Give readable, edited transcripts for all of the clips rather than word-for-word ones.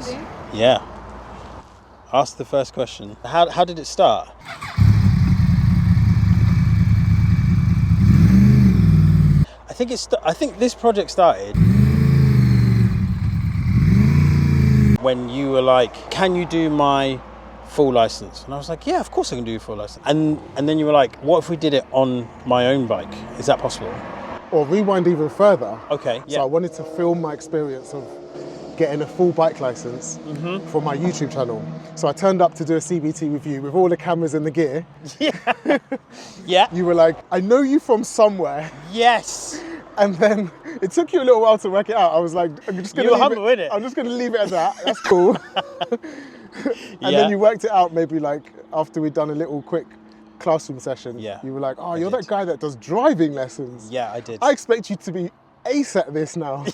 please. Ready? Yeah. Ask the first question. How did it start? I think this project started when you were like, can you do my full license? And I was like, yeah, of course I can do full license. And then you were like, what if we did it on my own bike? Is that possible? Or rewind even further. Okay, yeah. So I wanted to film my experience of getting a full bike license for my YouTube channel. So I turned up to do a CBT with you with all the cameras and the gear. Yeah. Yeah. You were like, I know you from somewhere. Yes. And then it took you a little while to work it out. I was like, I'm just going to leave it. I'm just going to leave it at that. That's cool. And then you worked it out maybe like after we'd done a little quick classroom session. Yeah. You were like, oh, you're that guy that does driving lessons. Yeah, I did. I expect you to be ace at this now.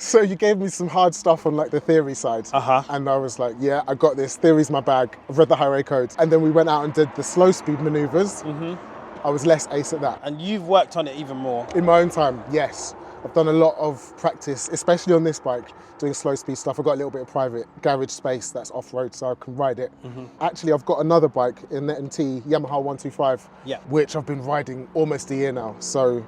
So you gave me some hard stuff on like the theory side. And I was like, yeah, I got this. Theory's my bag. I've read the highway codes. And then we went out and did the slow speed maneuvers. I was less ace at that. And you've worked on it even more. In my own time, yes. I've done a lot of practice, especially on this bike, doing slow speed stuff. I've got a little bit of private garage space that's off-road, so I can ride it. Actually, I've got another bike in the MT, Yamaha 125, which I've been riding almost a year now. So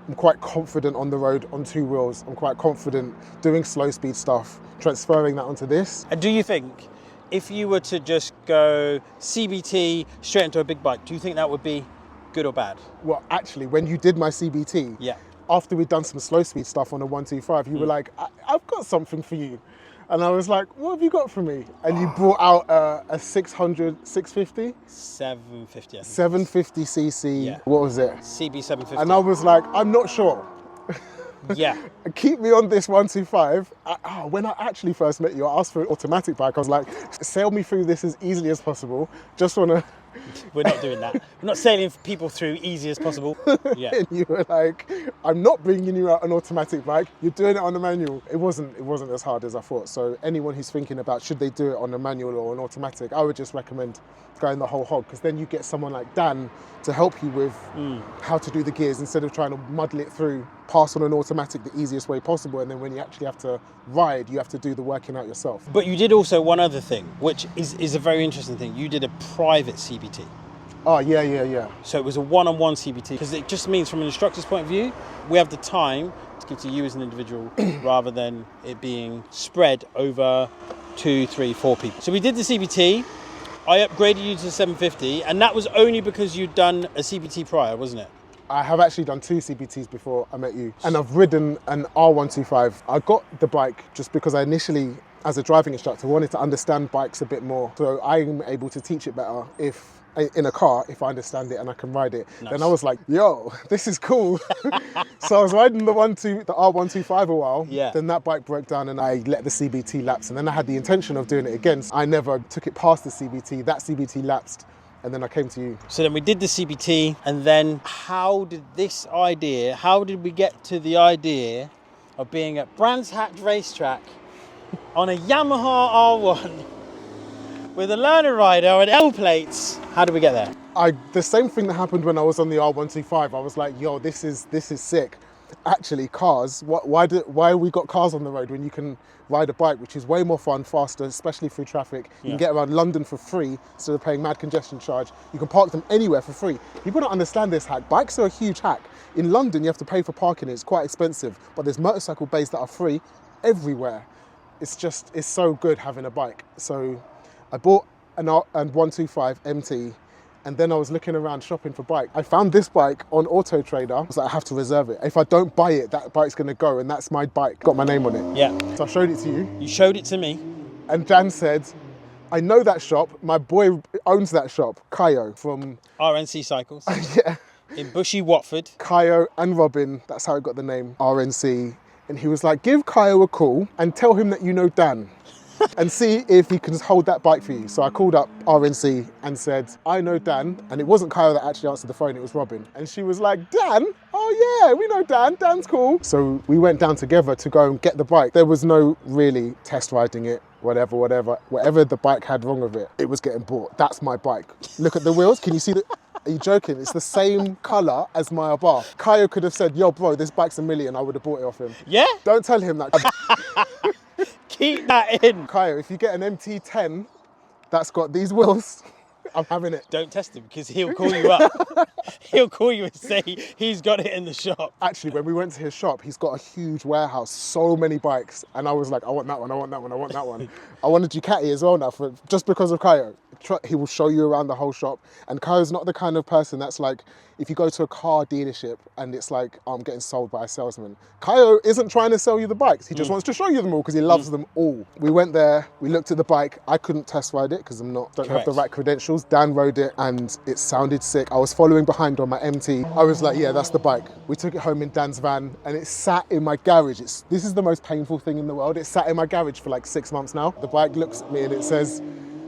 I'm quite confident on the road on two wheels. I'm quite confident doing slow speed stuff, transferring that onto this. And do you think if you were to just go CBT straight into a big bike, do you think that would be good or bad? Well, actually, when you did my CBT, after we'd done some slow speed stuff on a 125, you were like, I've got something for you. And I was like, what have you got for me? And you brought out a 600, 650? 750, I think. 750cc, what was it? CB 750. And I was like, I'm not sure. Yeah. Keep me on this 125. When I actually first met you, I asked for an automatic bike. I was like, sail me through this as easily as possible. Just want to... We're not doing that. We're not sailing people through easy as possible. Yeah. And you were like, I'm not bringing you out an automatic bike. You're doing it on a manual. It wasn't as hard as I thought. So anyone who's thinking about should they do it on a manual or an automatic, I would just recommend going the whole hog, because then you get someone like Dan to help you with how to do the gears instead of trying to muddle it through, pass on an automatic the easiest way possible, and then when you actually have to ride, you have to do the working out yourself. But you did also one other thing, which is a very interesting thing. You did a private CBT. Oh, yeah. So it was a one-on-one CBT, because it just means from an instructor's point of view, we have the time to give to you as an individual rather than it being spread over 2, 3, 4 people. So we did the CBT. I upgraded you to 750, and that was only because you'd done a CBT prior, wasn't it? I have actually done 2 CBTs before I met you, and I've ridden an R125. I got the bike just because I initially, as a driving instructor, wanted to understand bikes a bit more, so I'm able to teach it better in a car if I understand it and I can ride it. Nice. Then I was like, yo, this is cool. So I was riding the R125 a while. Yeah. Then that bike broke down and I let the CBT lapse, and then I had the intention of doing it again. I never took it past the CBT. That CBT lapsed, and then I came to you. So then we did the CBT, and then how did we get to the idea of being at Brands Hatch Racetrack on a Yamaha R1 with a learner rider and L plates? How did we get there? The same thing that happened when I was on the R125. I was like, yo, this is sick. Actually, cars, why we got cars on the road when you can ride a bike, which is way more fun, faster, especially through traffic. You can get around London for free instead of paying mad congestion charge. You can park them anywhere for free. People don't understand this hack. Bikes are a huge hack. In London, you have to pay for parking. It's quite expensive, but there's motorcycle bays that are free everywhere. It's so good having a bike. So I bought an 125 MT, and then I was looking around shopping for bike. I found this bike on Auto Trader. I was like, I have to reserve it. If I don't buy it, that bike's gonna go, and that's my bike. Got my name on it. Yeah. So I showed it to you. You showed it to me. And Jan said, I know that shop. My boy owns that shop, Kayo from RNC Cycles. Yeah. In Bushy, Watford. Kayo and Robin, that's how it got the name, RNC. And he was like, give Kayo a call and tell him that you know Dan. And see if he can hold that bike for you. So I called up RNC and said, I know Dan. And it wasn't Kyle that actually answered the phone, it was Robin. And she was like, Dan? Oh yeah, we know Dan, Dan's cool. So we went down together to go and get the bike. There was no really test riding it, whatever the bike had wrong with it, it was getting bought. That's my bike. Look at the wheels, can you see the... Are you joking? It's the same colour as my Abarth. Kyle could have said, yo bro, this bike's $1 million, I would have bought it off him. Yeah? Don't tell him that. Keep that in. Kaya, if you get an MT10 that's got these wheels, I'm having it. Don't test him because he'll call you up. He'll call you and say he's got it in the shop. Actually, when we went to his shop, he's got a huge warehouse, so many bikes. And I was like, I want that one, I want that one, I want that one. I want a Ducati as well now, just because of Kaya. He will show you around the whole shop. And Kaya's not the kind of person that's like, if you go to a car dealership and it's like, oh, I'm getting sold by a salesman. Kaya isn't trying to sell you the bikes. He just wants to show you them all because he loves them all. We went there, we looked at the bike. I couldn't test ride it because don't have the right credentials. Dan rode it and it sounded sick. I was following behind on my MT. I was like, yeah, that's the bike. We took it home in Dan's van and it sat in my garage. This is the most painful thing in the world. It sat in my garage for like 6 months now. The bike looks at me and it says,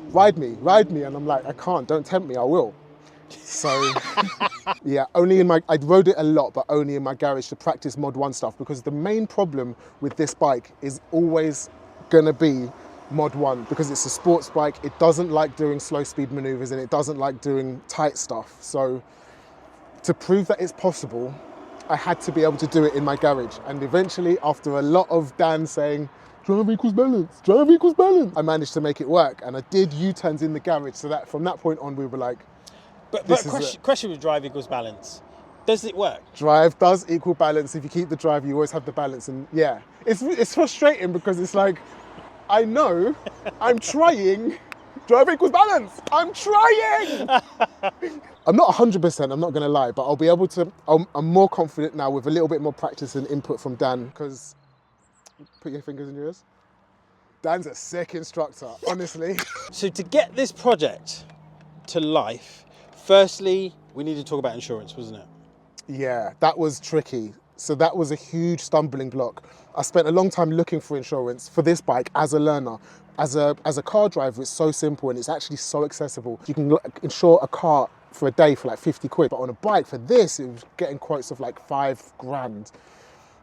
ride me. And I'm like, I can't, don't tempt me, I will. So yeah, I rode it a lot, but only in my garage to practice Mod 1 stuff, because the main problem with this bike is always gonna be Mod 1, because it's a sports bike. It doesn't like doing slow speed maneuvers and it doesn't like doing tight stuff. So to prove that it's possible, I had to be able to do it in my garage. And eventually, after a lot of Dan saying, drive equals balance, drive equals balance, I managed to make it work. And I did U-turns in the garage, so that from that point on, we were like, But question with drive equals balance. Does it work? Drive does equal balance. If you keep the drive, you always have the balance. And yeah, it's frustrating because it's like, I know, I'm trying. Drive equals balance. I'm trying. I'm not 100%, I'm not gonna lie, but I'll be able to, I'm more confident now with a little bit more practice and input from Dan, because, put your fingers in yours. Dan's a sick instructor, honestly. So to get this project to life, firstly, we need to talk about insurance, wasn't it? Yeah, that was tricky. So that was a huge stumbling block. I spent a long time looking for insurance for this bike as a learner. As a car driver, it's so simple and it's actually so accessible. You can insure a car for a day for like 50 quid, but on a bike for this, it was getting quotes of like 5 grand,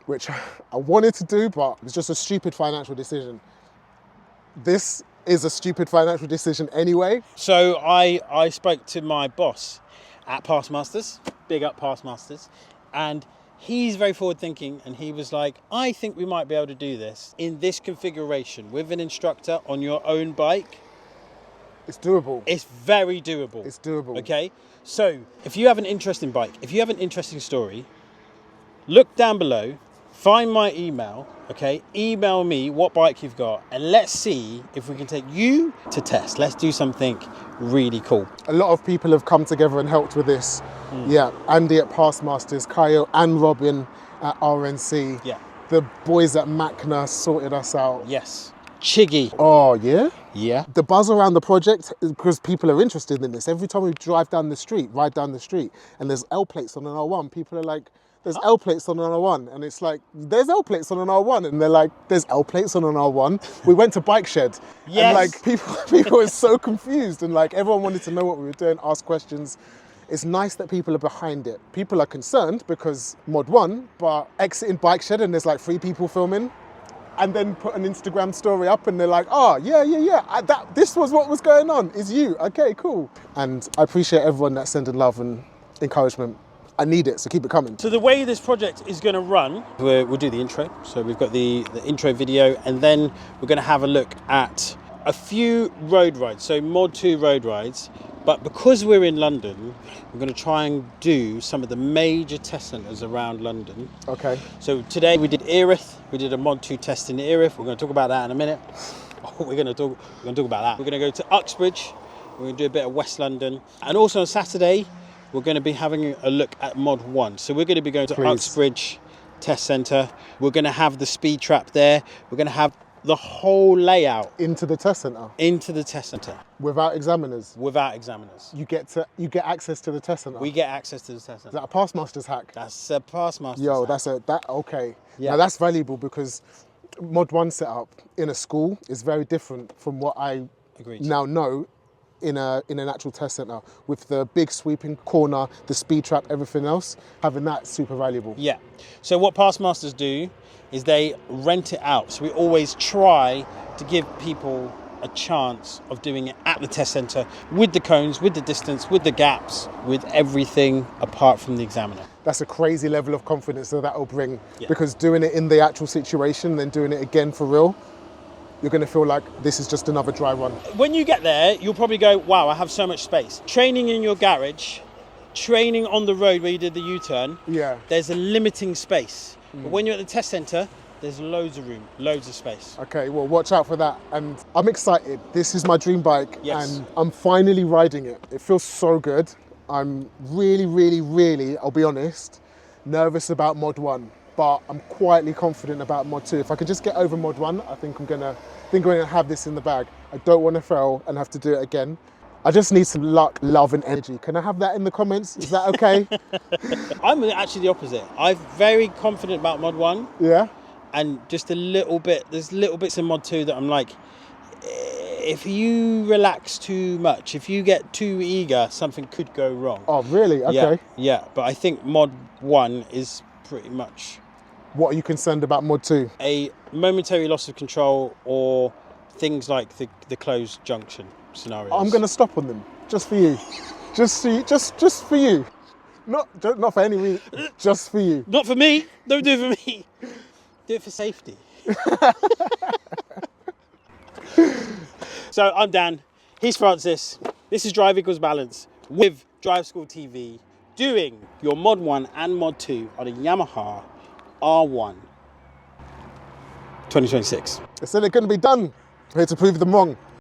which I wanted to do, but it was just a stupid financial decision. This is a stupid financial decision anyway. So I spoke to my boss at Pastmasters, big up Pastmasters, and he's very forward thinking, and he was like, I think we might be able to do this in this configuration with an instructor on your own bike. It's doable. It's very doable. It's doable. Okay, so if you have an interesting bike, if you have an interesting story, look down below, find my email, okay? Email me what bike you've got, and let's see if we can take you to test. Let's do something really cool. A lot of people have come together and helped with this. Yeah, Andy at Pastmasters, Kyle and Robin at RNC. Yeah. The boys at Macna sorted us out. Yes. Chiggy. Oh, yeah? Yeah. The buzz around the project is because people are interested in this. Every time we ride down the street, and there's L plates on an R1, people are like, there's L plates on an R1. And it's like, there's L plates on an R1. And they're like, there's L plates on an R1. We went to Bike Shed. Yes. And like, people were so confused. And like, everyone wanted to know what we were doing, ask questions. It's nice that people are behind it. People are concerned because Mod 1, but exiting Bike Shed and there's like 3 people filming, and then put an Instagram story up and they're like, oh, yeah, this was what was going on, is you. Okay, cool. And I appreciate everyone that's sending love and encouragement. I need it, so keep it coming. So the way this project is going to run, we'll do the intro. So we've got the intro video, and then we're going to have a look at a few road rides, so Mod 2 road rides. But because we're in London, we're going to try and do some of the major test centres around London. Okay. So today we did Erith. We did a Mod 2 test in Erith. We're going to talk about that in a minute. We're going to talk about that. We're going to go to Uxbridge. We're going to do a bit of West London. And also on Saturday, we're going to be having a look at Mod 1. So we're going to be going to Uxbridge Test Centre. We're going to have the speed trap there. We're going to have the whole layout. Into the test centre? Into the test centre. Without examiners? Without examiners. You get access to the test centre? We get access to the test centre. Is that a Pastmasters hack? That's a Pastmasters hack. Okay. Yeah. Now that's valuable because Mod 1 setup in a school is very different from what I now know in an actual test centre, with the big sweeping corner, the speed trap, everything else. Having that super valuable. Yeah. So what Pastmasters do is they rent it out. So we always try to give people a chance of doing it at the test centre with the cones, with the distance, with the gaps, with everything apart from the examiner. That's a crazy level of confidence that will bring, because doing it in the actual situation, then doing it again for real, you're going to feel like this is just another dry run. When you get there, you'll probably go, wow, I have so much space. Training in your garage, training on the road where you did the U-turn, Yeah. there's a limiting space. But when you're at the test centre, there's loads of room, loads of space. Okay, well, watch out for that. And I'm excited. This is my dream bike, Yes. and I'm finally riding it. It feels so good. I'm really, really, really, I'll be honest, nervous about Mod 1, but I'm quietly confident about Mod 2. If I could just get over Mod 1, I think I'm gonna have this in the bag. I don't want to fail and have to do it again. I just need some luck, love, and energy. Can I have that in the comments? Is that okay? I'm actually the opposite. I'm very confident about Mod 1. Yeah? And just there's little bits in Mod 2 that I'm like, if you relax too much, if you get too eager, something could go wrong. Oh, really? Okay. Yeah, but I think Mod 1 is pretty much What are you concerned about Mod 2? a momentary loss of control or things like the closed junction scenarios. I'm going to stop on them, just for you. Just for you. Not for any reason, just for you. Not for me. Don't do it for me. Do it for safety. So I'm Dan. He's Francis. This is Drive Equals Balance with Drive School TV, doing your Mod 1 and Mod 2 on a Yamaha R1 2026. They said it couldn't be done. Here to prove them wrong.